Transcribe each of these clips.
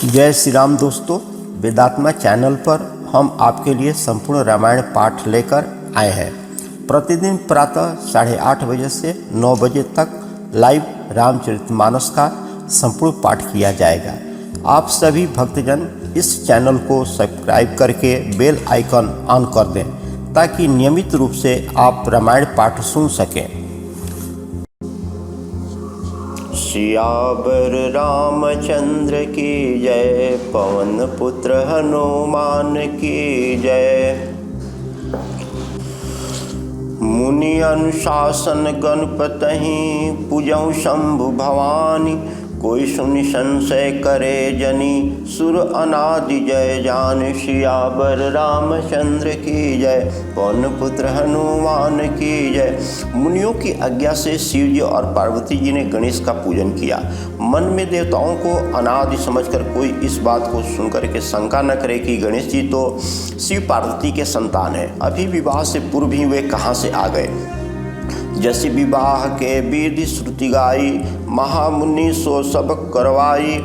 जय श्री राम दोस्तों, वेदात्मा चैनल पर हम आपके लिए संपूर्ण रामायण पाठ लेकर आए हैं। प्रतिदिन प्रातः 8:30 बजे से 9 बजे तक लाइव रामचरितमानस का संपूर्ण पाठ किया जाएगा। आप सभी भक्तजन इस चैनल को सब्सक्राइब करके बेल आइकन ऑन कर दें ताकि नियमित रूप से आप रामायण पाठ सुन सकें। सियावर रामचंद्र की जय, पवन पुत्र हनुमान की जय। मुनि अनुशासन गणपतहि, पूजऊ शंभु भवानी। कोई सुनि संशय करे जनी, सुर अनादि जय जान। सियावर रामचंद्र की जय, पवन पुत्र हनुमान की जय। मुनियों की आज्ञा से शिव जी और पार्वती जी ने गणेश का पूजन किया। मन में देवताओं को अनादि समझकर कोई इस बात को सुनकर के शंका न करे कि गणेश जी तो शिव पार्वती के संतान हैं, अभी विवाह से पूर्व ही वे कहाँ से आ गए। जैसे विवाह के विधि श्रुति गाई, महामुनि सो सब करवाई।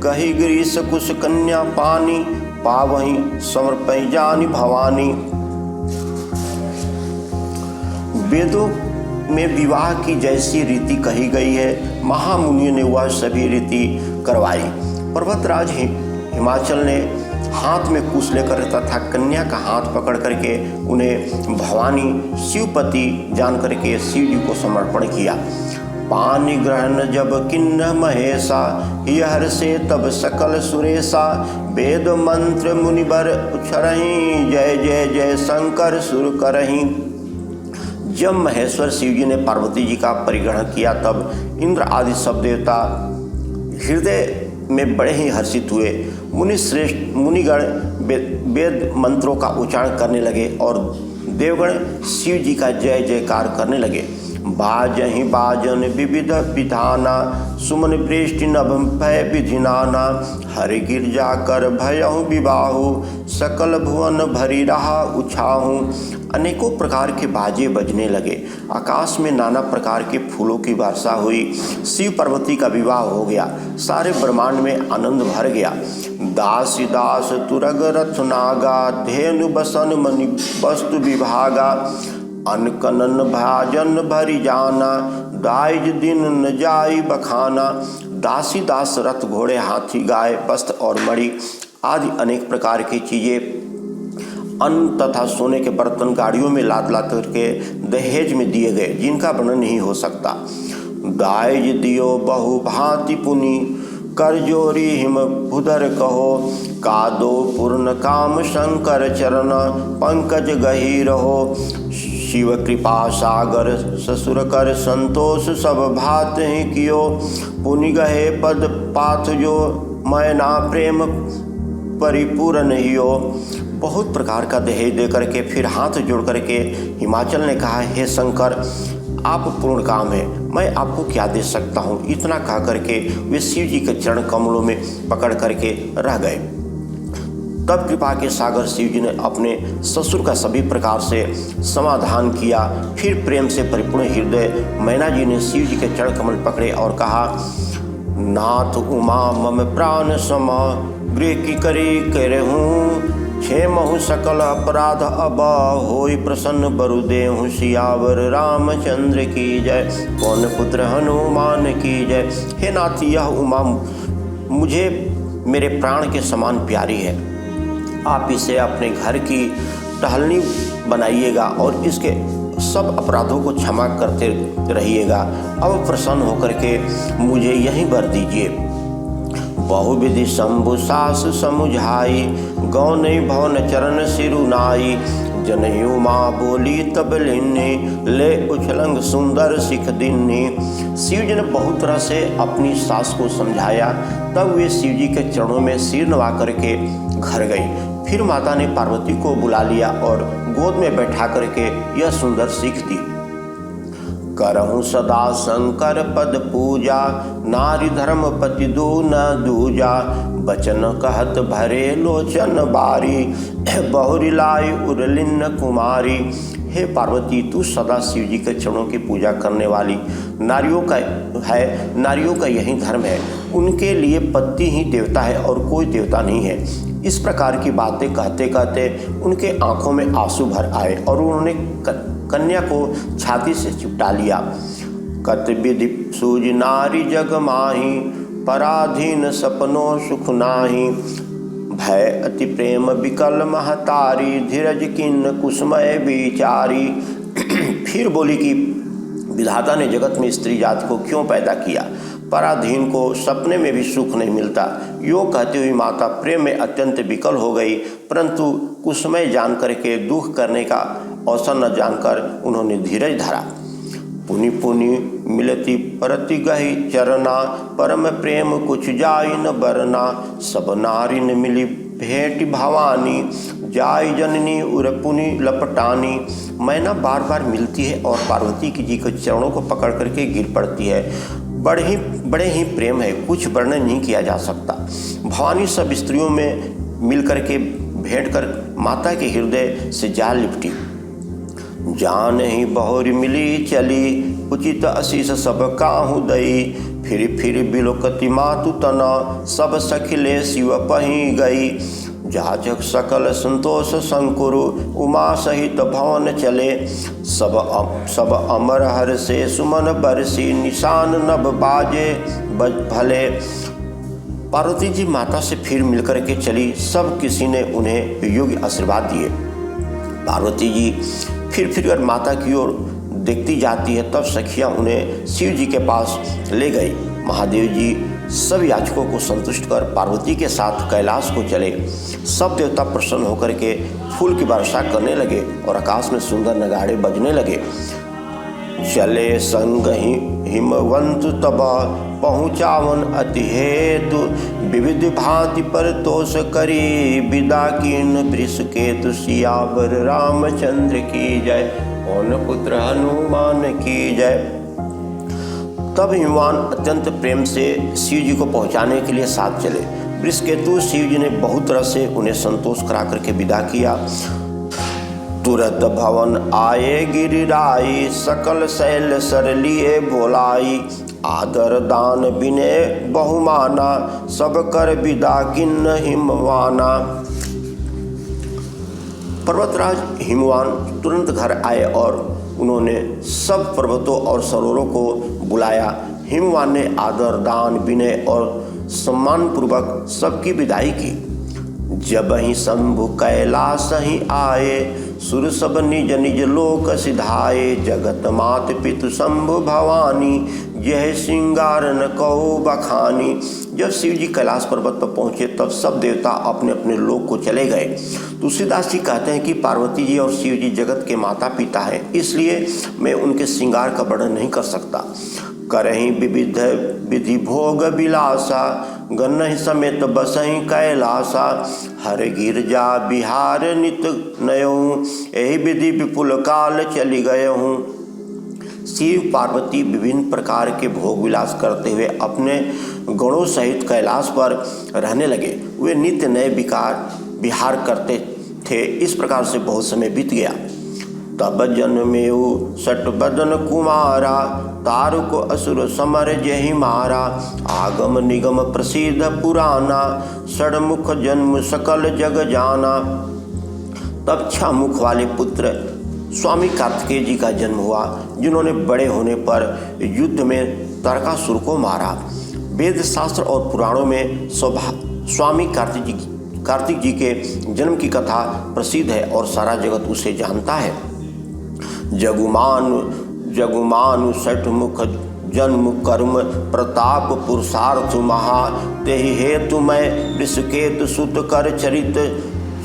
गही ग्रीस कुश कन्या पानी, पावही समर्पई जानी भवानी। वेदों में विवाह की जैसी रीति कही गई है, महामुनियों ने वह सभी रीति करवाई। पर्वतराज हिमाचल ने हाथ में कुश लेकर तथा कन्या का हाथ पकड़ करके उन्हें भवानी शिवपति जान करके शिव जी को समर्पण किया। पानी ग्रहण जब किन्न महेशा, हर से तब सकल सुरेशा। वेद मंत्र मुनिवर उच्चरहि, जय जय जय शंकर सुर करहि। जब महेश्वर शिव जी ने पार्वती जी का परिग्रहण किया तब इंद्र आदि सब देवता हृदय में बड़े ही हर्षित हुए। मुनिगण वेद मंत्रों का उच्चारण करने लगे और देवगण शिव जी का जय जयकार करने लगे। बाजहि बाजन विविध विधाना, सुमन वृष्टि नभ भय विधिनाना। हरि गिरजा कर भयहु विवाहु, सकल भुवन भरी रहा उछाहू। अनेकों प्रकार के बाजे बजने लगे, आकाश में नाना प्रकार के फूलों की वर्षा हुई। शिव पार्वती का विवाह हो गया, सारे ब्रह्मांड में आनंद भर गया। दासी दास तुरग रथ नागा, धेनु बसन मणि वस्तु विभागा। अनकनन भाजन भरी जाना, दाइज दिन न जाई बखाना। दासी दास रथ घोड़े हाथी गाय वस्त्र और मणि आदि अनेक प्रकार की चीजें अन्न तथा सोने के बर्तन गाड़ियों में लाद लाद करके दहेज में दिए गए, जिनका वर्णन नहीं हो सकता। दाइज दियो बहु भांति पुनि, कर जोरी हिम भुधर कहो। कादो पूर्ण काम शंकर चरण, पंकज गही रहो। शिव कृपा सागर ससुर कर, संतोष सब भात ही कियो। पुनि गहे पद पाथ जो, मैना प्रेम परिपूर्ण हियो। बहुत प्रकार का दहेज दे करके फिर हाथ जोड़ करके हिमाचल ने कहा, हे शंकर आप पूर्ण काम है, मैं आपको क्या दे सकता हूँ। इतना कह करके वे शिव जी के चरण कमलों में पकड़ करके रह गए। तब कृपा के सागर शिव जी ने अपने ससुर का सभी प्रकार से समाधान किया। फिर प्रेम से परिपूर्ण हृदय मैना जी ने शिव जी के चरण कमल पकड़े और कहा, नाथ उमा मम प्राण समा, गृह की करी करहूँ। क्षेमहु सकल अपराध अब, होई प्रसन्न बरु देहु। सियावर रामचंद्र की जय, पवन पुत्र हनुमान की जय। हे नाथ, यह उमा मुझे मेरे प्राण के समान प्यारी है, आप इसे अपने घर की टहलनी बनाइएगा और इसके सब अपराधों को क्षमा करते रहिएगा। अब प्रसन्न होकर के मुझे यहीं वर दीजिए। बहुविधि शंभु सास समुझाई, गौन भवन चरण सिरुनाई। जनहिउ माँ बोली तब लिन्नी, ले उछलंग सुंदर सिख दिन्नी। शिव जी ने बहुत तरह से अपनी सास को समझाया, तब वे शिव जी के चरणों में सिर नवा करके घर गई। फिर माता ने पार्वती को बुला लिया और गोद में बैठा करके यह सुंदर सीख दी। करहूँ सदा शंकर पद पूजा, नारी धर्म पति दू न दूजा। बचन कहत भरे लोचन बारी, बहुरी लाई उरलिन कुमारी। हे पार्वती, तू सदा शिव जी के चरणों की पूजा करने वाली नारियों का यही धर्म है। उनके लिए पति ही देवता है और कोई देवता नहीं है। इस प्रकार की बातें कहते कहते उनके आंखों में आंसू भर आए और उन्होंने कन्या को छाती से चिपटा लिया। कत विधि सूझ नारी जग माही, पराधीन सपनों सुख नाही। भय अति प्रेम विकल महतारी, धीरज किन्न कुसुमय विचारी। फिर बोली कि विधाता ने जगत में स्त्री जाति को क्यों पैदा किया? पराधीन को सपने में भी सुख नहीं मिलता। यो कहती हुई माता प्रेम में अत्यंत विकल हो गई, परंतु कुसुमय जान करके दुख करने का अवसर न जानकर उन्होंने धीरज धरा। पुनि पुनि मिलती परति गही चरना, परम प्रेम कुछ जाई न बरना। सब नारी न मिली भेंट भवानी, जाय जननी उर पुनि लपटानी। मैना बार बार मिलती है और पार्वती जी के चरणों को पकड़ करके गिर पड़ती है। बड़े ही प्रेम है, कुछ वर्णन नहीं किया जा सकता। भवानी सब स्त्रियों में मिल करके भेंट कर माता के हृदय से जा लिपटी। जान ही बहुरी मिली चली, उचित आशीष सब काहू दई। फिर बिलोकति मातु तना, सब सखिले शिव पही गई। जाचक सकल संतोष संकुरु, उमा सहित भवन चले। सब अमर हर से सुमन बरसी, निशान नभ बाजे भले। पार्वती जी माता से फिर मिलकर के चली। सब किसी ने उन्हें योग्य आशीर्वाद दिए। पार्वती जी फिर माता की ओर देखती जाती है, तब सखियां उन्हें शिव जी के पास ले गई। महादेव जी सब याचकों को संतुष्ट कर पार्वती के साथ कैलाश को चले। सब देवता प्रसन्न होकर के फूल की वर्षा करने लगे और आकाश में सुंदर नगाड़े बजने लगे। चले संग हिमवंत तब, पहुँचावन अति हेतु। विविध भांति पर तोष करी, विदा कीन वृषकेतु। सियावर रामचंद्र की जय, पवन पुत्र हनुमान की जय। तब हिमवान अत्यंत प्रेम से शिव जी को पहुंचाने के लिए साथ चले। वृषकेतु शिव जी ने बहुत तरह से उन्हें संतोष करा करके विदा किया। तुरत भवन आए गिरिराई, सकल शैल सर लिए बोलाई। आदर दान विनय बहुमाना, सब कर विदा किन्न हिमवाना। पर्वतराज हिमवान तुरंत घर आए और उन्होंने सब पर्वतों और सरोवरों को बुलाया। हिमवान ने आदर दान विनय और सम्मान पूर्वक सबकी विदाई की। जब ही शंभु कैलाश ही आए, सुर सब निज निज लोक सिधाए। जगत मात पितु शंभु भवानी, यह श्रृंगार न कहो बखानी। जब शिव जी कैलाश पर्वत पर पहुंचे तब सब देवता अपने अपने लोक को चले गए। तुलसीदास जी कहते हैं कि पार्वती जी और शिव जी जगत के माता पिता हैं, इसलिए मैं उनके श्रृंगार का वर्णन नहीं कर सकता। करहीं विविध विधि भोग विलासा, गन्नहि समेत बसहीं कैलासा। हर गिरजा बिहार नित नयहूँ, यही विधि विपुल काल चली गयहूँ। शिव पार्वती विभिन्न प्रकार के भोग विलास करते हुए अपने गणों सहित कैलाश पर रहने लगे। वे नित्य नए विहार करते थे। इस प्रकार से बहुत समय बीत गया। तब जन्मेऊ सट बदन कुमारा, तारुक असुर समर जहि मारा। आगम निगम प्रसिद्ध पुराना, षडमुख जन्म सकल जग जाना। तब 6 मुख वाले पुत्र स्वामी कार्तिकेय जी का जन्म हुआ, जिन्होंने बड़े होने पर युद्ध में तारकासुर को मारा। वेद शास्त्र और पुराणों में स्वामी कार्तिक जी के जन्म की कथा प्रसिद्ध है और सारा जगत उसे जानता है। जगुमानु 6 मुख जन्म कर्म, प्रताप पुरुषार्थ महा। तेहि हेतु मैं वृषकेतु सुत कर चरित,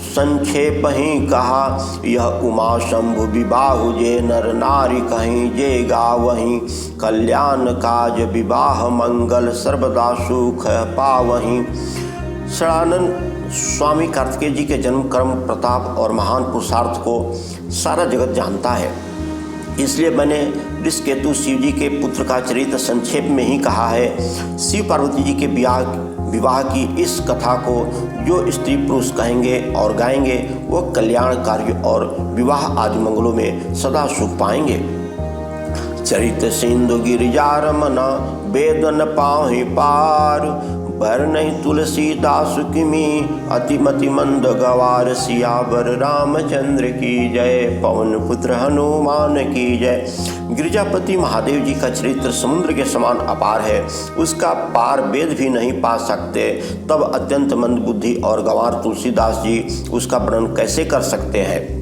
संक्षेप ही कहा। यह उमा शंभु विबाहु, जे नर नारी कहीं जे गावहीं। कल्याण काज विवाह मंगल, सर्वदा सुख पावहीं। सदानंद स्वामी कार्तिकेय जी के जन्म कर्म प्रताप और महान पुरुषार्थ को सारा जगत जानता है, इसलिए मैंने वृषकेतु शिव जी के पुत्र का चरित्र संक्षेप में ही कहा है। शिव पार्वती जी के विवाह की इस कथा को जो स्त्री पुरुष कहेंगे और गाएंगे वो कल्याण कार्य और विवाह आदि मंगलों में सदा सुख पाएंगे। चरित सिंधु गिरिजा रमना वेद न पाहि पार, बर नहीं तुलसीदास किमी अतिमति मंद गवार, सियावर रामचंद्र की जय, पवन पुत्र हनुमान की जय। गिरिजापति महादेव जी का चरित्र समुद्र के समान अपार है, उसका पार वेद भी नहीं पा सकते, तब अत्यंत मंद बुद्धि और गंवार तुलसीदास जी उसका वर्णन कैसे कर सकते हैं।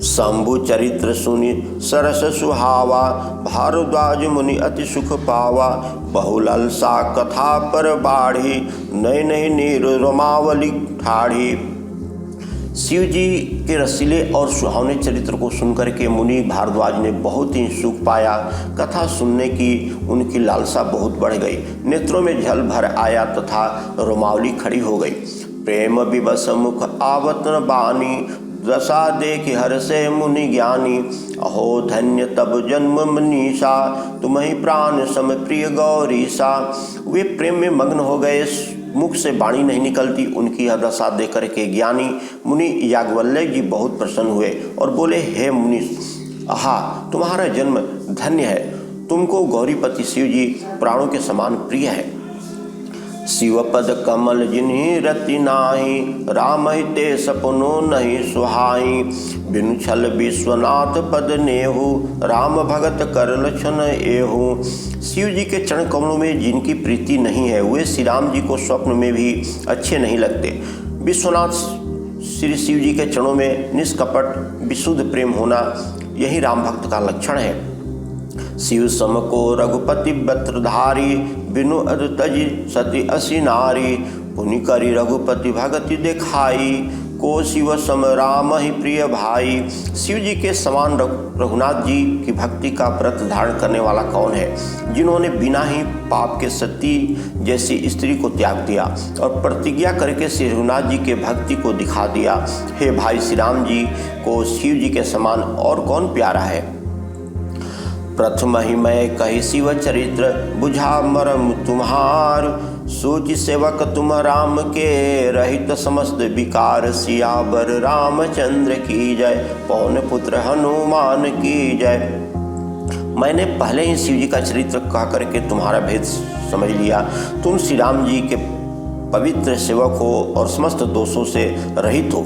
शंभु चरित्र सुनि सरस सुहावा, भारद्वाज मुनि अति सुख पावा, बहुललसा कथा पर बाढ़ी, नय नय नीर रोमावली ठाढ़ी। शिव जी के रसीले और सुहावने चरित्र को सुनकर के मुनि भारद्वाज ने बहुत ही सुख पाया। कथा सुनने की उनकी लालसा बहुत बढ़ गई, नेत्रों में जल भर आया तथा रोमावली खड़ी हो गई। प्रेम विवश मुख आवत न बानी, दशा देख हर से मुनि ज्ञानी, अहो धन्य तब जन्म मनीषा, तुम्हि प्राण सम प्रिय गौरीसा। वे प्रेम में मग्न हो गए, मुख से वाणी नहीं निकलती। उनकी यह दशा देख कर के ज्ञानी मुनि याज्ञवल्क्य जी बहुत प्रसन्न हुए और बोले, हे मुनि, आहा तुम्हारा जन्म धन्य है, तुमको गौरीपति शिव जी प्राणों के समान प्रिय है। शिवपद कमल जिन्हि रति नाही, राम ते सपनो नहीं सुहाई, बिनु छल विश्वनाथ पद नेहु, राम भगत कर लक्षण एहु। शिव जी के चरण कमलों में जिनकी प्रीति नहीं है, वे श्री राम जी को स्वप्न में भी अच्छे नहीं लगते। विश्वनाथ श्री शिव जी के चरणों में निष्कपट विशुद्ध प्रेम होना, यही राम भक्त का लक्षण है। शिव सम को रघुपति बत्रधारी, बिनु अद तज सती असी नारी, पुनि करी रघुपति भगति दिखाई, को शिव सम राम ही प्रिय भाई। शिव जी के समान रघुनाथ जी की भक्ति का व्रत धारण करने वाला कौन है, जिन्होंने बिना ही पाप के सती जैसी स्त्री को त्याग दिया और प्रतिज्ञा करके श्री रघुनाथ जी के भक्ति को दिखा दिया। हे भाई, श्री राम जी को शिव जी के समान और कौन प्यारा है। प्रथम ही मैं कही शिव चरित्र, बुझा मरम तुम्हार, सोच सेवक तुम राम के, रहित समस्त विकार, सियावर रामचंद्र की जय, पवन पुत्र हनुमान की जय। मैंने पहले ही शिव जी का चरित्र कह करके तुम्हारा भेद समझ लिया। तुम श्री राम जी के पवित्र सेवक हो और समस्त दोषों से रहित हो।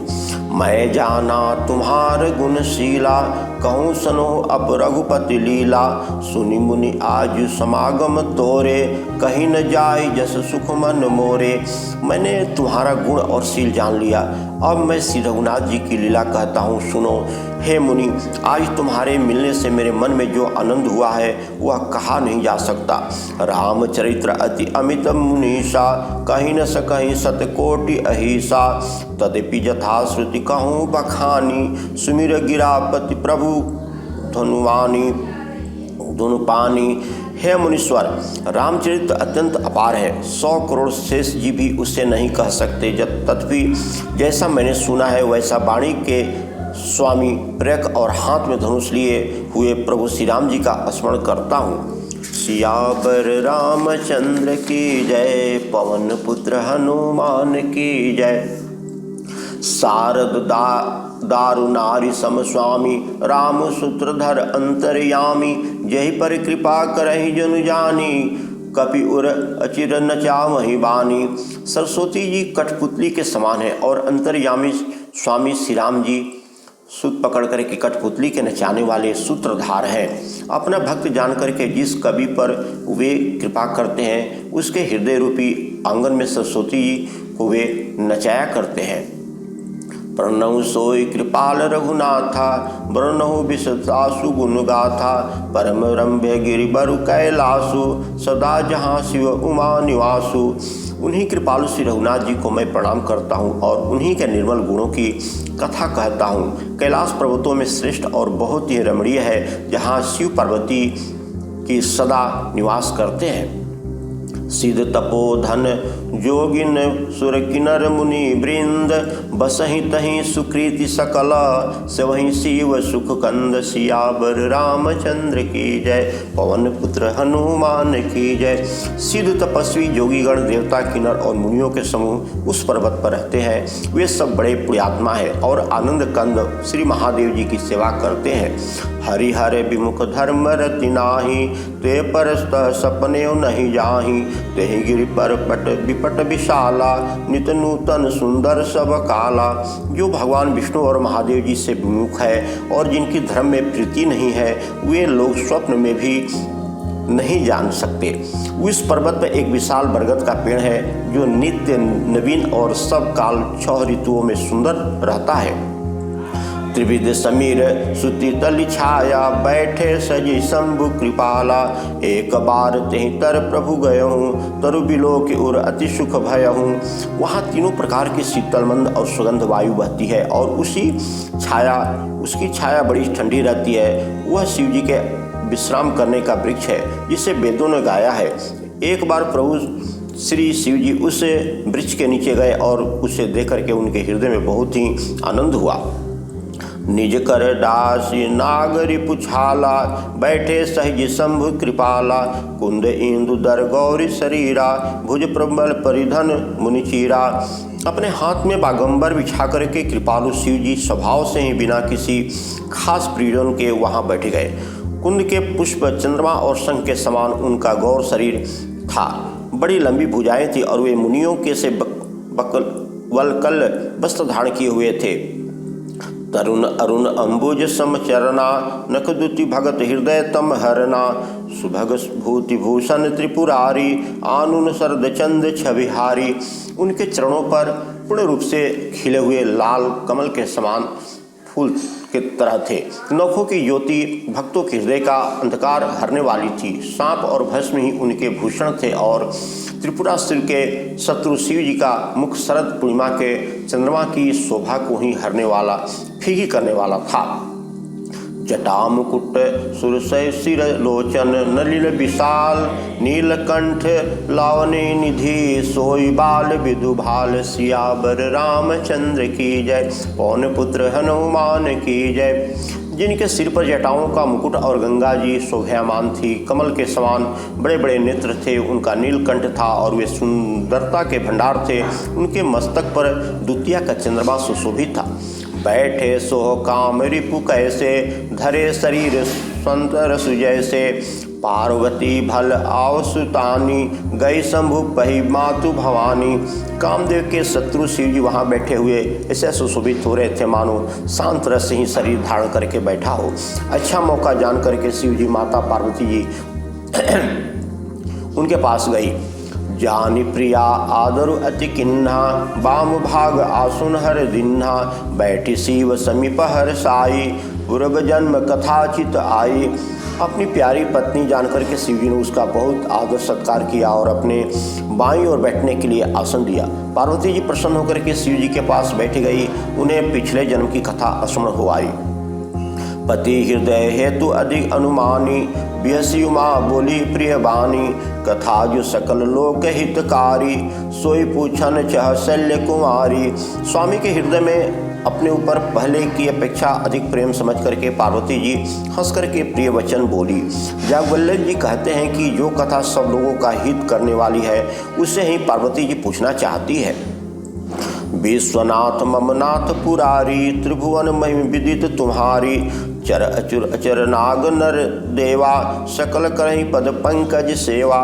मैं जाना तुम्हार गुणशीला, कहूँ सनो अप रघुपति लीला, सुनि मुनि आज समागम तोरे, कहीं न जाय जस सुख मन मोरे। मैंने तुम्हारा गुण और शील जान लिया, अब मैं श्री रघुनाथ जी की लीला कहता हूँ, सुनो। हे मुनि, आज तुम्हारे मिलने से मेरे मन में जो आनंद हुआ है वह कहा नहीं जा सकता। रामचरित्र अति अमित मुनीषा, कहीं न सकहीं सतकोटि अहिसा, तदपि यथा श्रुति कहूँ बखानी, सुमिर गिरापति प्रभु धनुवानी धनुपानी। हे मुनीश्वर, रामचरित्र अत्यंत अपार है, 100 करोड़ शेष जी भी उससे नहीं कह सकते। तथापि जैसा मैंने सुना है वैसा वाणी के स्वामी प्रयक और हाथ में धनुष लिए हुए प्रभु श्री राम जी का स्मरण करता हूँ। सियावर रामचंद्र की जय, पवन पुत्र हनुमान की जय। शारद दारु नारी सम स्वामी, राम सूत्रधर अंतर्यामी, जय पर कृपा करहि जनु जानी, कपि उर अचिर नचावहि बानी। सरस्वती जी कठपुतली के समान है और अंतर्यामी स्वामी श्री राम जी सूत पकड़ कर के कठपुतली के नचाने वाले सूत्रधार हैं। अपना भक्त जान करके जिस कवि पर वे कृपा करते हैं उसके हृदय रूपी आंगन में सरस्वती जी को वे नचाया करते हैं। प्रणव सोई कृपाल रघुनाथा, वर्णहु विशदासु गुण गाथा, परम रम्य गिरि बरु कैलासु, सदा जहाँ शिव उमा निवासु। उन्हीं कृपालु श्री रघुनाथ जी को मैं प्रणाम करता हूँ और उन्हीं के निर्मल गुणों की कथा कहता हूँ। कैलाश पर्वतों में श्रेष्ठ और बहुत ही रमणीय है, जहाँ शिव पार्वती की सदा निवास करते हैं। सिद्ध तपोधन जोगिन सुर किन्नर मुनि वृंद बसहि तहि सुकृति सकल सेवहि शिव सुख कंद सियावर रामचंद्र की जय। पवन पुत्र हनुमान की जय। सिद्ध तपस्वी जोगीगण देवता किन्नर और मुनियों के समूह उस पर्वत पर रहते हैं। वे सब बड़े पुण्यात्मा हैं और आनंद कंद श्री महादेव जी की सेवा करते हैं। हरिहर विमुख धर्म रति नाही ते परस्त सपने नहीं जाही तेहि गिरि पर पट विपट विशाला नित नूतन सुंदर सब काला। जो भगवान विष्णु और महादेव जी से विमुख है और जिनकी धर्म में प्रीति नहीं है वे लोग स्वप्न में भी नहीं जान सकते। उस पर्वत पर एक विशाल बरगद का पेड़ है जो नित्य नवीन और सब काल 6 ऋतुओं में सुंदर रहता है। त्रिविध समीर सुति तल छाया बैठे सजी शंभु कृपाला एक बार तेहि तर प्रभु गयहूँ तरु बिलो के उर अति सुख भयहूँ। वहाँ तीनों प्रकार की शीतलमंद और सुगंध वायु बहती है और उसकी छाया बड़ी ठंडी रहती है। वह शिव जी के विश्राम करने का वृक्ष है जिसे वेदों ने गाया है। एक बार प्रभु श्री शिव जी उस वृक्ष के नीचे गए और उसे देख करके उनके हृदय में बहुत ही आनंद हुआ। निज कर दासी नागरी पुछाला बैठे सहज शंभु कृपाला कुंद इंदु दर गौरी शरीरा भुज प्रबल परिधन मुनिचीरा। अपने हाथ में बागंबर बिछा करके कृपालु शिव जी स्वभाव से ही बिना किसी खास प्रयोजन के वहाँ बैठ गए। कुंद के पुष्प चंद्रमा और शंख के समान उनका गौर शरीर था। बड़ी लंबी भुजाएं थी और वे मुनियों के से वलकल वस्त्र धारण किए हुए थे। तरुण अरुण अंबुज समचरना नखदुति भगत हृदय तम हरना सुभग भूति भूषण त्रिपुरारी आनुन शरद चंद छविहारी। उनके चरणों पर पूर्ण रूप से खिले हुए लाल कमल के समान फूल के तरह थे। नखों की ज्योति भक्तों के हृदय का अंधकार हरने वाली थी। सांप और भस्म ही उनके भूषण थे और त्रिपुरासुर के शत्रु शिव जी का मुख शरद पूर्णिमा के चंद्रमा की शोभा को ही हरने वाला फीकी करने वाला था। जटा मुकुट सुरसय सिर लोचन नलिल विशाल नीलकंठ लावने निधि सोई बाल विदु भाल सियावर रामचंद्र की जय। पवन पुत्र हनुमान की जय। जिनके सिर पर जटाओं का मुकुट और गंगा जी शोभायमान थी, कमल के समान बड़े बड़े नेत्र थे, उनका नीलकंठ था और वे सुंदरता के भंडार थे। उनके मस्तक पर द्वितीया का चंद्रमा सुशोभित था। बैठे सोह काम रिपु कैसे धरे शरीर संतर सुजैसे पार्वती भल आवसुतानी गई शंभु पही मातु भवानी। कामदेव के शत्रु शिव जी वहाँ बैठे हुए ऐसे सुशोभित हो रहे थे मानो शांत रस ही शरीर धारण करके बैठा हो। अच्छा मौका जान करके शिव जी माता पार्वती जी उनके पास गई। जानी प्रिया आदरु अति किन्हा बाम भाग आसुन हर दिन्हा बैठी शिव समीप हर साई पूर्व जन्म कथाचित आई। अपनी प्यारी पत्नी जानकर के शिव जी ने उसका बहुत आदर सत्कार किया और अपने बाईं ओर बैठने के लिए आसन दिया। पार्वती जी प्रसन्न होकर के शिव जी के पास बैठ गई। उन्हें पिछले जन्म की कथा स्मरण हो आई। पति हृदय हेतु अधिक अनुमानी बिहसी उमा बोली प्रिय बानी कथा जो सकल लोक हितकारी सोई पूछन चह शल्य कुमारी। स्वामी के हृदय में अपने ऊपर पहले की अपेक्षा अधिक प्रेम समझ करके पार्वती जी हंस करके प्रिय वचन बोली। जागवल्लभ जी कहते हैं कि जो कथा सब लोगों का हित करने वाली है उसे ही पार्वती जी पूछना चाहती है। विश्वनाथ ममनाथ पुरारी त्रिभुवन महिम विदित तुम्हारी चर अचुर अचर नाग नर देवा सकल करहि पद पंकज सेवा।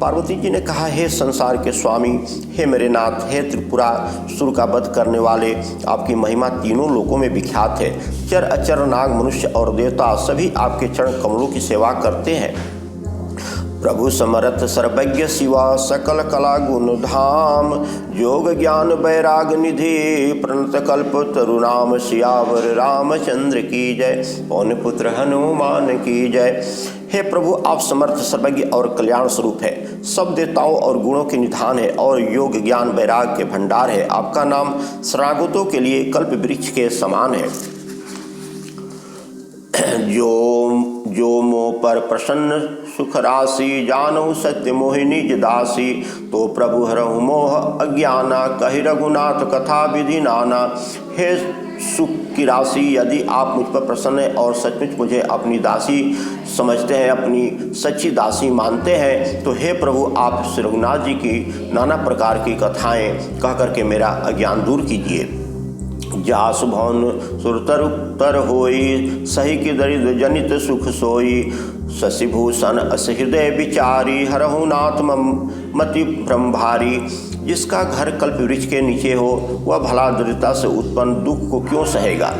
पार्वती जी ने कहा, हे संसार के स्वामी, हे मेरे नाथ, हे त्रिपुरा सुर का वध करने वाले, आपकी महिमा तीनों लोकों में विख्यात है। चर अचर नाग मनुष्य और देवता सभी आपके चरण कमलों की सेवा करते हैं। प्रभु समर्थ सर्वज्ञ शिवा सकल कला गुण धाम योग ज्ञान वैराग निधि प्रणत कल्प तरुणाम सियावर रामचंद्र की जय। पवन पुत्र हनुमान की जय। हे प्रभु, आप समर्थ सर्वज्ञ और कल्याण स्वरूप है, सब देवताओं और गुणों के निधान है और योग ज्ञान वैराग के भंडार है। आपका नाम शरणागतों के लिए कल्प वृक्ष के समान है। जो मोह पर प्रसन्न सुख राशि, जानहु सत्य मोहिनी दासी। तो प्रभु हरहु मोह अज्ञाना, कहि रघुनाथ कथा विधि नाना। हे सुख की राशि, यदि आप मुझ पर प्रसन्न हैं और सचमुच मुझे अपनी दासी समझते हैं, अपनी सच्ची दासी मानते हैं, तो हे प्रभु आप श्री रघुनाथ जी की नाना प्रकार की कथाएं कह करके मेरा अज्ञान दूर कीजिए। जासु भवन सुरतर उत्तर होई, सही की दरिद्र जनित सुख सोई। शशिभूषण अस हृदय विचारी, हरहु नाथ मति भ्रम भारी। जिसका घर कल्प वृक्ष के नीचे हो, वह भला दरिद्रता से उत्पन्न दुख को क्यों सहेगा।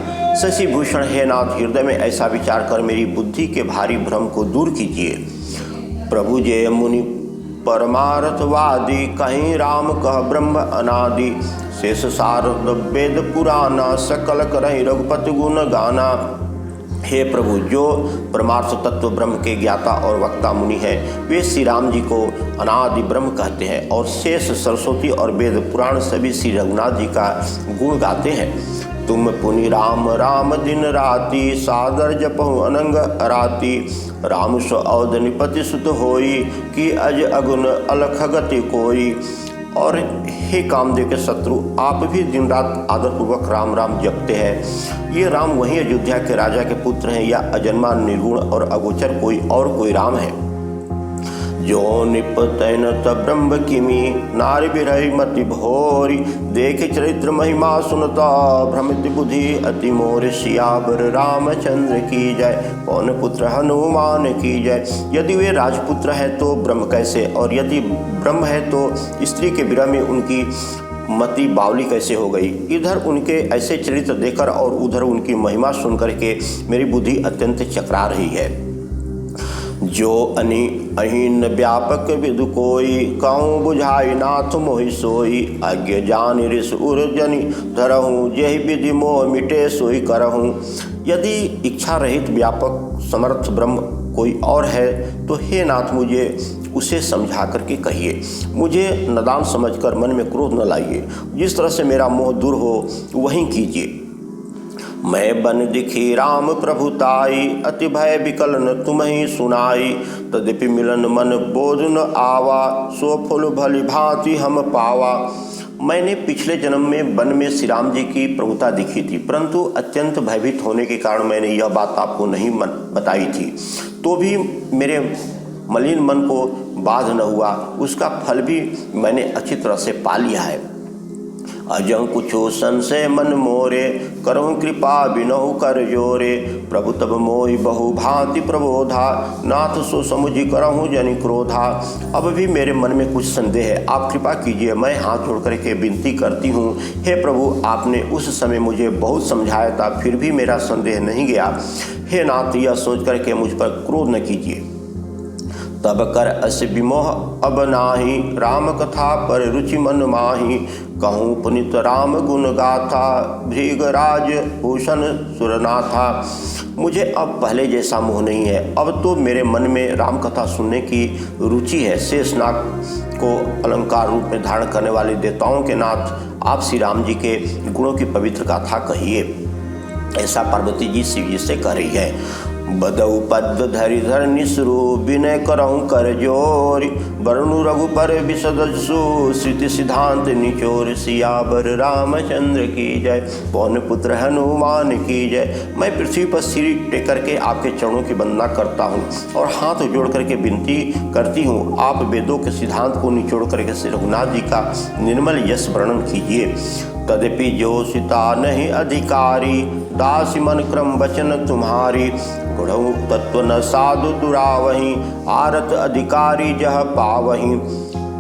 शशिभूषण हे नाथ, हृदय में ऐसा विचार कर मेरी बुद्धि के भारी भ्रम को दूर कीजिए। प्रभु जय मुनि परमार्थवादी, कहीं राम कह ब्रह्म अनादि। शेष सारद वेद पुराना, सकल करहि रघुपति गुण गाना। हे प्रभु, जो परमार्थ तत्व ब्रह्म के ज्ञाता और वक्ता मुनि हैं, वे श्री राम जी को अनादि ब्रह्म कहते हैं और शेष सरस्वती और वेद पुराण सभी श्री रघुनाथ जी का गुण गाते हैं। तुम पुनि राम राम दिन राति, सादर जपहु अनंग अराती। राम सो अवध निपति सुत होई, कि अज अगुन अलख गति कोई। और हे कामदेव के शत्रु, आप भी दिन रात आदरपूर्वक राम राम जपते हैं। ये राम वही अयोध्या के राजा के पुत्र हैं या अजन्मा निर्गुण और अगोचर कोई राम है। जो निपतैन तब ब्रह्म किमी, नारी बिरहि मति भोरी। देख चरित्र महिमा सुनता, भ्रमित बुद्धि अति मोर। सियावर रामचंद्र की जय, पवन पुत्र हनुमान की जय। यदि वे राजपुत्र है तो ब्रह्म कैसे, और यदि ब्रह्म है तो स्त्री के विरह में उनकी मति बावली कैसे हो गई। इधर उनके ऐसे चरित्र देखकर और उधर उनकी महिमा सुनकर के मेरी बुद्धि अत्यंत चकरा रही है। जो अहीन व्यापक विदु कोई, कहूँ बुझाई नाथ मोहि सोई। अज्ञ जान ऋष उर्जनि धरहूँ, जेहि विधि मोह मिटे सोई करहूँ। यदि इच्छा रहित व्यापक समर्थ ब्रह्म कोई और है तो हे नाथ मुझे उसे समझा करके कहिए। मुझे नादान समझकर मन में क्रोध न लाइए। जिस तरह से मेरा मोह दूर हो वहीं कीजिए। मैं बन दिखी राम प्रभुताई, अति भय विकल न तुम्हें सुनाई। तद्यपि मिलन मन बोध न आवा, सो फुल भली भांति हम पावा। मैंने पिछले जन्म में वन में श्री राम जी की प्रभुता दिखी थी, परंतु अत्यंत भयभीत होने के कारण मैंने यह बात आपको नहीं बताई थी। तो भी मेरे मलिन मन को बाध न हुआ, उसका फल भी मैंने अच्छी तरह से पा लिया है। अजं कुछो संशय मन मोरे, करहु कृपा बिनहु कर जोरे। प्रभु तब मोहि बहु भांति प्रबोधा, नाथ सो समुझि करहु जनि क्रोधा। अब भी मेरे मन में कुछ संदेह है, आप कृपा कीजिए। मैं हाथ जोड़ करके विनती करती हूँ, हे प्रभु, आपने उस समय मुझे बहुत समझाया था, फिर भी मेरा संदेह नहीं गया। हे नाथ, यह सोच करके मुझ पर क्रोध न कीजिए। तब कर अस विमोह अब नाही, राम कथा पर रुचि मन माही। कहूँ पुनित राम गुण गाथा, भृगराज भूषण सुरनाथा। मुझे अब पहले जैसा मोह नहीं है, अब तो मेरे मन में राम कथा सुनने की रुचि है। शेषनाग को अलंकार रूप में धारण करने वाले देवताओं के नाथ आप श्री राम जी के गुणों की पवित्र गाथा कहिए। ऐसा पार्वती जी शिव जी से कह रही है। बदऊ पद धरि धर निसरु, विनय करहूँ कर जोर। वरुण रघुपर विशदसु, श्रुति सिद्धांत निचोर। सियावर रामचंद्र की जय, पवन पुत्र हनुमान की जय। मैं पृथ्वी पर सिर टेक करके आपके चरणों की वंदना करता हूँ और हाथ जोड़ करके विनती करती हूँ, आप वेदों के सिद्धांत को निचोड़ करके श्री रघुनाथ जी का निर्मल यश वर्णन कीजिए। तदपि जो सीता नहीं अधिकारी, दासी मन क्रम वचन तुम्हारी। गुणऊ तत्व न साधु दुरावही, आरत अधिकारी जह पावही।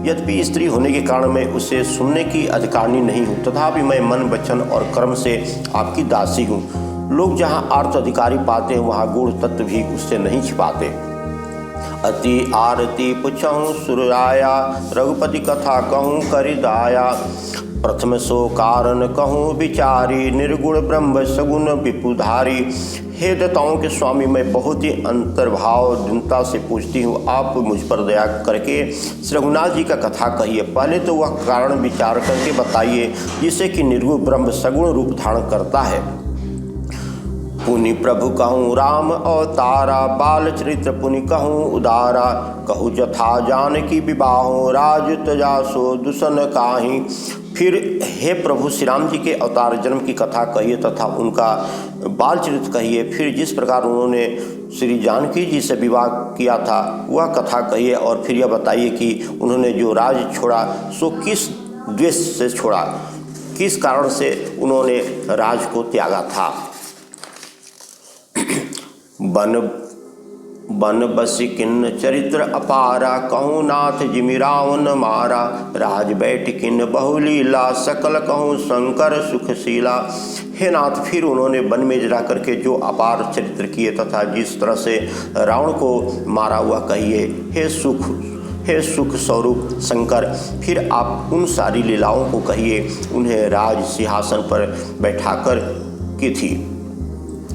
यद्यपि स्त्री होने के कारण मैं उसे सुनने की अधिकारिणी नहीं हूँ, तथापि मैं मन वचन और कर्म से आपकी दासी हूँ। लोग जहाँ आर्त अधिकारी पाते हैं, वहाँ गुण तत्व भी उससे नहीं छिपाते। अति आरती पुछहूँ सुराया, रघुपति कथा कहूँ करिदाया। प्रथम सो कारण कहूँ विचारी, निर्गुण ब्रह्म सगुण विपुधारी। हे देवताओं के स्वामी, मैं बहुत ही अंतर्भाव दीनता से पूछती हूँ, आप मुझ पर दया करके श्री रघुनाथ जी का कथा कहिए। पहले तो वह कारण विचार करके बताइए जिससे कि निर्गुण ब्रह्म सगुण रूप धारण करता है। पुनि प्रभु कहूँ राम अवतारा, बाल चरित्र पुनि कहूँ उदारा। कहूँ जथा जानकी विवाहो, राज तजा सो दुसन काहि। फिर हे प्रभु श्री राम जी के अवतार जन्म की कथा कहिए तथा उनका बाल चरित्र कहिए। फिर जिस प्रकार उन्होंने श्री जानकी जी से विवाह किया था वह कथा कहिए। और फिर यह बताइए कि उन्होंने जो राज छोड़ा सो किस द्वेष से छोड़ा, किस कारण से उन्होंने राज को त्यागा था। बन बसी किन्न चरित्र अपारा, कहूँ नाथ जिमि रावण मारा। राज बैठ किन्न बहुलीला, सकल कहूँ शंकर सुखशीला। हे नाथ, फिर उन्होंने वन में जा करके जो अपार चरित्र किए तथा जिस तरह से रावण को मारा हुआ कहिए। हे सुख स्वरूप शंकर, फिर आप उन सारी लीलाओं को कहिए उन्हें राज सिंहासन पर बैठाकर की थी।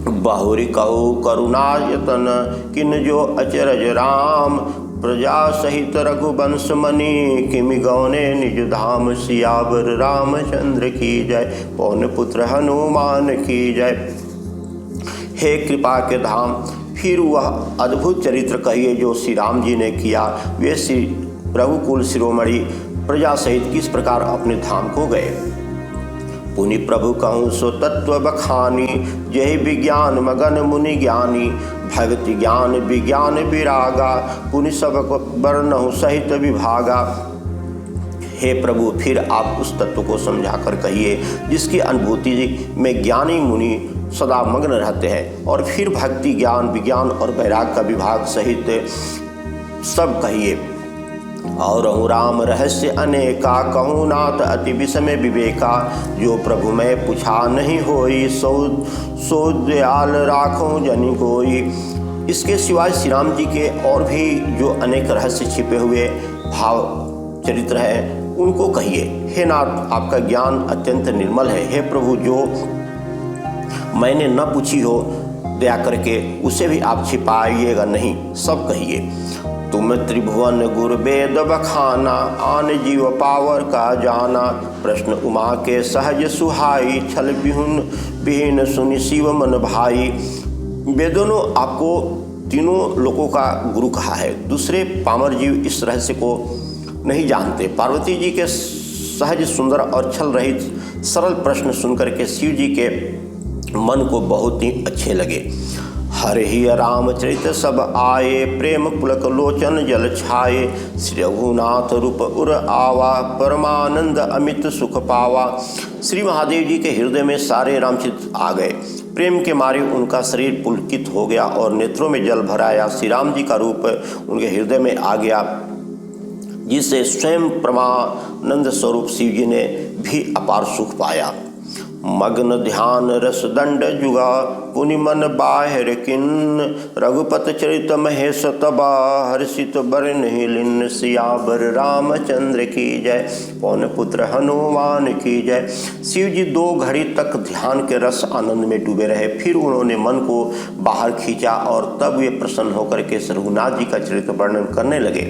बहुरी कहू करुणायतन, किन जो अचरज राम। प्रजा सहित रघुवंश मणि, किमि गौने निज धाम। सियावर रामचंद्र की जय, पवन पुत्र हनुमान की जय। हे कृपा के धाम, फिर वह अद्भुत चरित्र कहिए जो श्री राम जी ने किया। वे श्री रघुकुल शिरोमणि प्रजा सहित किस प्रकार अपने धाम को गए। पुनि प्रभु कहूँ सो तत्व बखानी, यही विज्ञान मगन मुनि ज्ञानी। भक्ति ज्ञान विज्ञान विरागा, पुनि सबक वर्णहु सहित विभागा। हे प्रभु, फिर आप उस तत्व को समझाकर कहिए जिसकी अनुभूति में ज्ञानी मुनि सदा मग्न रहते हैं। और फिर भक्ति ज्ञान विज्ञान और वैराग का विभाग सहित सब कहिए। और राम रहस्य अनेका, कहूँ नाथ अति विषय विवेका। जो प्रभु मैं पूछा नहीं होई, सो दयाल राखूं जनि कोई। इसके सिवाय श्री राम जी के और भी जो अनेक रहस्य छिपे हुए भाव चरित्र हैं उनको कहिए। हे नाथ, आपका ज्ञान अत्यंत निर्मल है। हे प्रभु, जो मैंने न पूछी हो दया करके उसे भी आप छिपाइएगा नहीं, सब कहिए। तुम त्रिभुवन गुरु वेद बखाना, आन जीव पावर का जाना। प्रश्न उमा के सहज सुहाई, छल विहीन सुनि शिव मन भाई। वेदों ने आपको तीनों लोगों का गुरु कहा है। दूसरे पामर जीव इस रहस्य को नहीं जानते। पार्वती जी के सहज सुंदर और छल रहित सरल प्रश्न सुनकर के शिव जी के मन को बहुत ही अच्छे लगे। हर ही रामचरित सब आए, प्रेम पुलक लोचन जल छाए। श्री रघुनाथ रूप उर आवा, परमानंद अमित सुख पावा। श्री महादेव जी के हृदय में सारे रामचरित आ गए। प्रेम के मारे उनका शरीर पुलकित हो गया और नेत्रों में जल भराया। श्री राम जी का रूप उनके हृदय में आ गया, जिससे स्वयं परमानंद स्वरूप शिव जी ने भी अपार सुख पाया। मग्न ध्यान रस दंड जुगा, पुनि मन बाहिर किन्न। रघुपत चरित महेश तबा, हर्षित बरन हिलिन। सियावर रामचंद्र की जय, पवन पुत्र हनुमान की जय। शिव जी 2 घड़ी तक ध्यान के रस आनंद में डूबे रहे। फिर उन्होंने मन को बाहर खींचा और तब वे प्रसन्न होकर के रघुनाथ जी का चरित्र वर्णन करने लगे।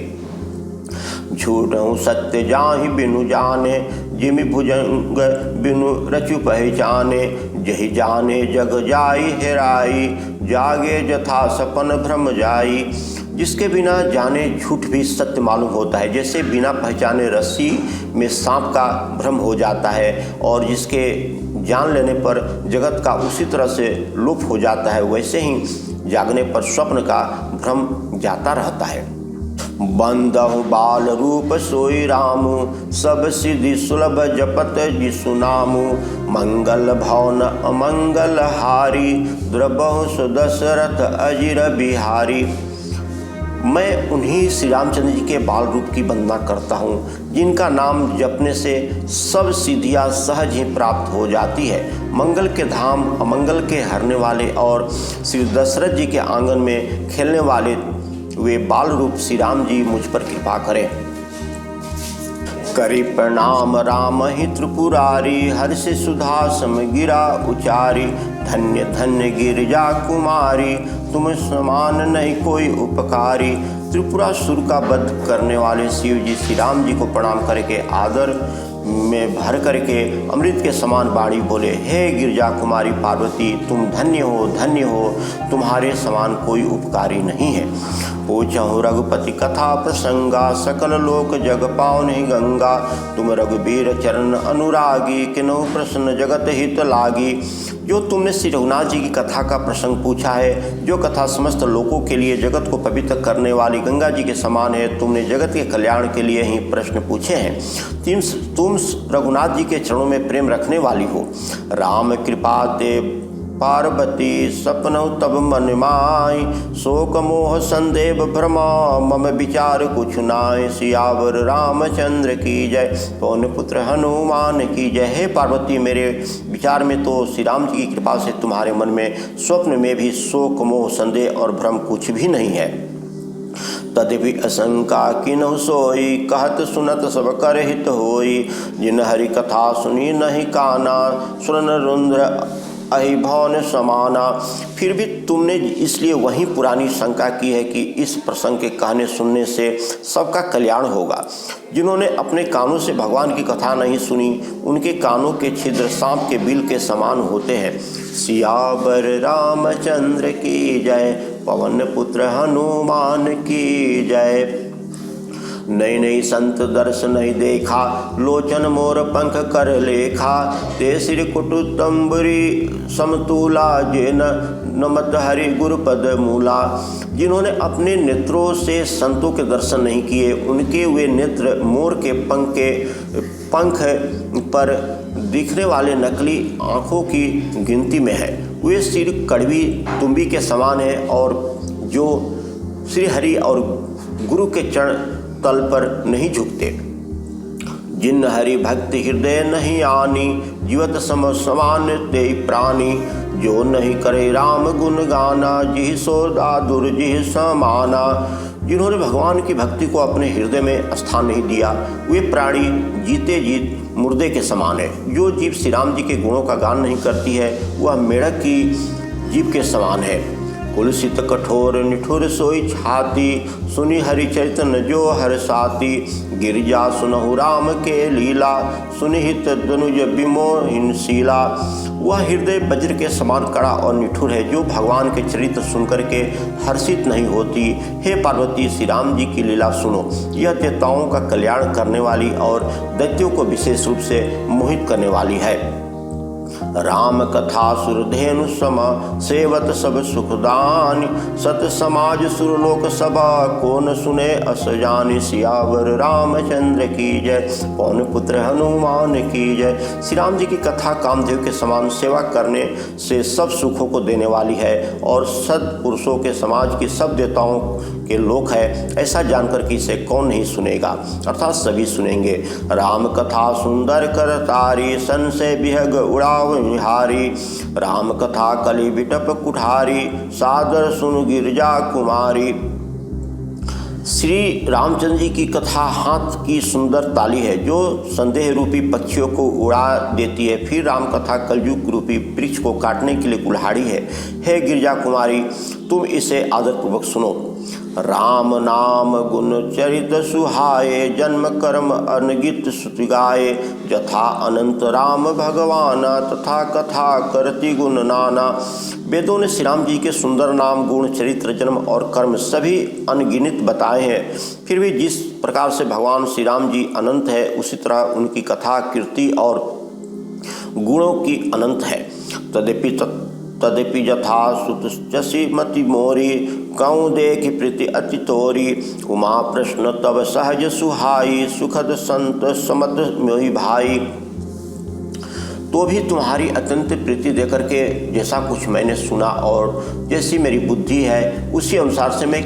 झूठहूँ सत्य जाहि बिनु जाने, जिमि भुजंग बिनु रचु पहचाने। जहि जाने जग जाई हेराई, जागे जथा सपन भ्रम जाई। जिसके बिना जाने झूठ भी सत्य मालूम होता है, जैसे बिना पहचाने रस्सी में सांप का भ्रम हो जाता है और जिसके जान लेने पर जगत का उसी तरह से लोप हो जाता है, वैसे ही जागने पर स्वप्न का भ्रम जाता रहता है। बंदहु बाल रूप सोई रामु, सब सिद्धि सुलभ जपत जिसु नामु। मंगल भवन अमंगल हारी, द्रबहु सुदशरथ अजिर बिहारी। मैं उन्हीं श्री रामचंद्र जी के बाल रूप की वंदना करता हूँ, जिनका नाम जपने से सब सिद्धियाँ सहज ही प्राप्त हो जाती है। मंगल के धाम, अमंगल के हरने वाले और श्री दशरथ जी के आंगन में खेलने वाले वे बाल रूप श्री राम जी मुझ पर कृपा करें। करि प्रणाम राम ही त्रिपुरारी, हर्ष सुधा सम गिरा उचारी। धन्य धन्य गिरिजा कुमारी, तुम समान नहीं कोई उपकारी। त्रिपुरासुर का वध करने वाले शिव जी श्री राम जी को प्रणाम करके आदर में भर करके अमृत के समान बाणी बोले, हे गिरजा कुमारी पार्वती, तुम धन्य हो, तुम्हारे समान कोई उपकारी नहीं है। पूछहु रघुपति कथा प्रसंगा, सकल लोक जग पावनि गंगा। तुम रघुबीर चरण अनुरागी, किन्हु प्रश्न जगत हित लागी। जो तुमने श्री रघुनाथ जी की कथा का प्रसंग पूछा है, जो कथा समस्त लोकों के लिए जगत को पवित्र करने वाली गंगा जी के समान है, तुमने जगत के कल्याण के लिए ही प्रश्न पूछे हैं। तुम रघुनाथ जी के चरणों में प्रेम रखने वाली हो। राम कृपा ते पार्वती सपनहु तब मन माय, शोक मोह संदेह भ्रमा मम विचार कुछ नाय। सियावर रामचंद्र की जय, पवन पुत्र हनुमान की जय। हे पार्वती, मेरे विचार में तो श्री राम जी की कृपा से तुम्हारे मन में स्वप्न में भी शोक मोह संदेह और भ्रम कुछ भी नहीं है। तद्यपि असंका किन्हु सोई, कहत सुनत सब कर हित होई। जिन हरि कथा सुनी नहीं काना, सुरन रुंद्र अहि भवन समाना। फिर भी तुमने इसलिए वही पुरानी शंका की है कि इस प्रसंग के कहने सुनने से सबका कल्याण होगा। जिन्होंने अपने कानों से भगवान की कथा नहीं सुनी, उनके कानों के छिद्र सांप के बिल के समान होते हैं। सियावर रामचंद्र की जय, पवन पुत्र हनुमान की जय। नई नई संत दर्श नहीं देखा, लोचन मोर पंख कर लेखा। ते श्री कुटुम्बरी समतूला, जे नमत हरि गुरुपद मूला। जिन्होंने अपने नेत्रों से संतों के दर्शन नहीं किए, उनके वे नेत्र मोर के पंख पर दिखने वाले नकली आँखों की गिनती में है। वे सिर कड़वी तुम्बी के समान है, और जो श्री हरि और गुरु के चरण तल पर नहीं झुकते। जिन हरि भक्ति हृदय नहीं आनी, जीवत सम समान ते प्राणी। जो नहीं करे राम गुण गाना, जिह सो दादुर जिह समाना। जिन्होंने भगवान की भक्ति को अपने हृदय में स्थान नहीं दिया, वे प्राणी जीते जीत मुर्दे के समान है। जो जीव श्री राम जी के गुणों का गान नहीं करती है, वह मेढक की जीव के समान है। कुलसित कठोर निठुर सोई छाती, सुनी हरि चैतन्य जो हर साथी। गिरजा सुनहु राम के लीला, सुनिहित धनुज विमोहिन शीला। वह हृदय वज्र के समान कड़ा और निठुर है, जो भगवान के चरित्र सुनकर के हर्षित नहीं होती। हे पार्वती, श्री राम जी की लीला सुनो। यह देवताओं का कल्याण करने वाली और दैत्यों को विशेष रूप से मोहित करने वाली है। राम कथा सुरधेनु सम, सेवत सब सुखदानी। सत समाज सुरलोक सभा, को न सुने अस जानि। सियावर रामचंद्र की जय, पवन पुत्र हनुमान की जय। श्री राम जी की कथा कामदेव के समान सेवा करने से सब सुखों को देने वाली है, और सत्पुरुषों के समाज की सब देवताओं के लोक है। ऐसा जानकर कि इसे कौन नहीं सुनेगा, अर्थात सभी सुनेंगे। राम कथा सुंदर कर तारी, संशय विहग उड़ाव हारी। राम कथा कलि विटप कुठारी, सादर सुन गिरजा कुमारी। श्री रामचंद्र जी की कथा हाथ की सुंदर ताली है, जो संदेह रूपी पक्षियों को उड़ा देती है। फिर राम कथा कलयुग रूपी वृक्ष को काटने के लिए कुल्हाड़ी है। हे गिरजा कुमारी, तुम इसे आदरपूर्वक सुनो। राम नाम गुण चरित सुहाये, जन्म कर्म अनगित श्रुति गाये। जथा अनंत राम भगवाना, तथा कथा करती गुण नाना। वेदों ने श्री राम जी के सुंदर नाम, गुण, चरित्र, जन्म और कर्म सभी अनगिनत बताए हैं। फिर भी जिस प्रकार से भगवान श्री राम जी अनंत है, उसी तरह उनकी कथा, कीर्ति और गुणों की अनंत है। तद्यपि जथा सुतचसी मति मोरी, कऊँ देखि प्रीति अति तोरी। उमा प्रश्न तब सहज सुहाई, सुखद संत समत मोहि भाई। तो भी तुम्हारी अत्यंत प्रीति देकर के जैसा कुछ मैंने सुना और जैसी मेरी बुद्धि है, उसी अनुसार से मैं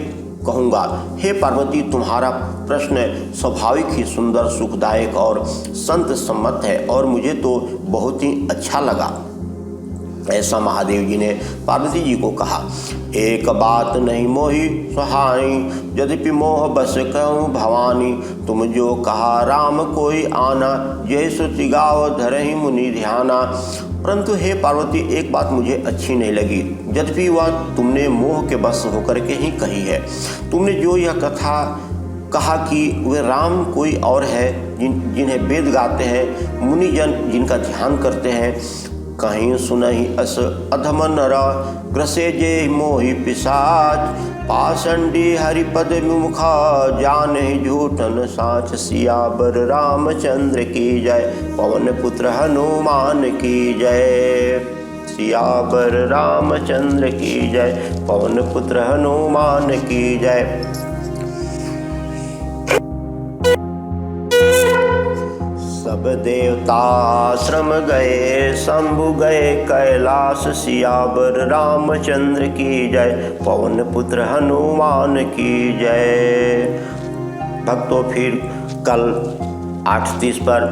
कहूँगा। हे पार्वती, तुम्हारा प्रश्न स्वाभाविक ही सुंदर, सुखदायक और संत सम्मत है, और मुझे तो बहुत ही अच्छा लगा। ऐसा महादेव जी ने पार्वती जी को कहा। एक बात नहीं मोहि सुहाई, यद्यपि मोह बस कहूँ भवानी। तुम जो कहा राम कोई आना, यह श्रुति गाव धरहि मुनि ध्याना। परंतु हे पार्वती, एक बात मुझे अच्छी नहीं लगी, यद्यपि वह तुमने मोह के बस होकर के ही कही है। तुमने जो यह कथा कहा कि वे राम कोई और है, जिन्हें वेद गाते हैं, मुनिजन जिनका ध्यान करते हैं। कहीं सुनहि अस अधम नरा ग्रसे जे मोहि पिशाच, पाषंडी हरिपद मुखा जानहि झूठन साच। सियावर रामचंद्र की जय, पवन पुत्र हनुमान की जय। सियावर रामचंद्र की जय, पवन पुत्र हनुमान की जय। सब देवता श्रम गए, शंभु गए कैलाश। सियावर रामचंद्र की जय, पवन पुत्र हनुमान की जय। भक्तों, फिर कल 8:30 पर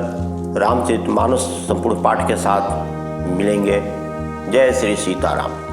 रामचरितमानस संपूर्ण पाठ के साथ मिलेंगे। जय श्री सीताराम।